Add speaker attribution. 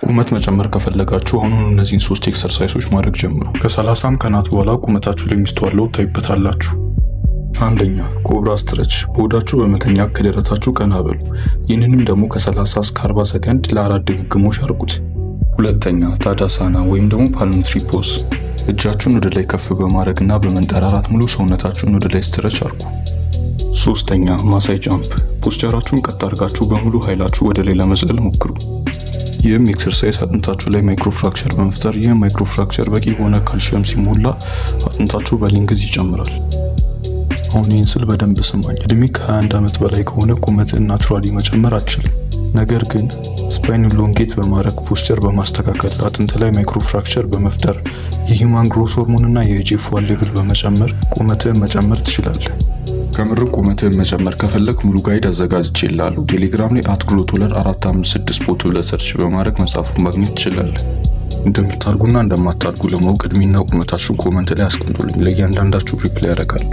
Speaker 1: ቁመት መጨመር ከፈለጋችሁ አሁኑን እነዚህን 3 ኤክሰርሳይሶች ማድረግ ጀምሩ። ከ30 ቀናት በኋላ ቁመታችሁ ላይ የሚስተዋለው ታይበታላችሁ። አንደኛ፣ ኮብራ ስትሬች። በሆዳችሁ በመተኛ ከደረታችሁ ቀና በሉ። ይህንንም ደግሞ ከ30 እስከ 40 ሰከንድ ለ4 ድግግሞሽ አድርጉት። ሁለተኛ፣ ታዳሳና ወይም ደግሞ ፓልም ትሪ ፖዝ። እጃችሁን ወደ ላይ ከፍ በማድረግና በመንጠራራት ሙሉ ሰውነታችሁን ወደ ላይ ስትሬች አድርጉ። ሶስተኛ፣ ማሳይ ጃምፕ። ፖስቸራችሁን ቀጥ አድርጋችሁ በሙሉ ኃይላችሁ ወደ ላይ ለመዝለል ሞክሩ። ይህም ኤክሰርሳይዝ አጥንታችሁ ላይ ማይክሮፍራክቸር በመፍጠር ይህ ማይክሮፍራክቸር በቂ በሆነ ካልሲየም ሲሞላ አጥንታችሁ በሊንግዝ ይጨምራል። አሁን ይህን ስል በደንብ ስማኝ። እድሜ ከ21 ዓመት በላይ ከሆነ ቁመትን ናቹራሊ መጨመር አትችልም። ነገር ግን ስፓይን ሎንጌት በማድረግ ፖስቸር በማስተካከል አጥንት ላይ ማይክሮፍራክቸር በመፍጠር የሂውማን ግሮስ ሆርሞን እና የጂኤፍ1 ሌቭል በመጨመር ቁመትን መጨመር ትችላለህ። ከምር ቁመትን መጨመር ከፈለክ ሙሉ ጋይድ አዘጋጅቼልሃለሁ። ቴሌግራም ላይ @GLOTOLER456 ቦት ብለህ ሰርች በማድረግ መጽሐፉን ማግኘት ትችላለህ። እንደምታድጉና እንደማታድጉ ለማወቅ እድሜና ቁመታችሁን ኮመንት ላይ አስቀምጡልኝ። ለእያንዳንዳችሁ ሪፕላይ ያደርጋለሁ።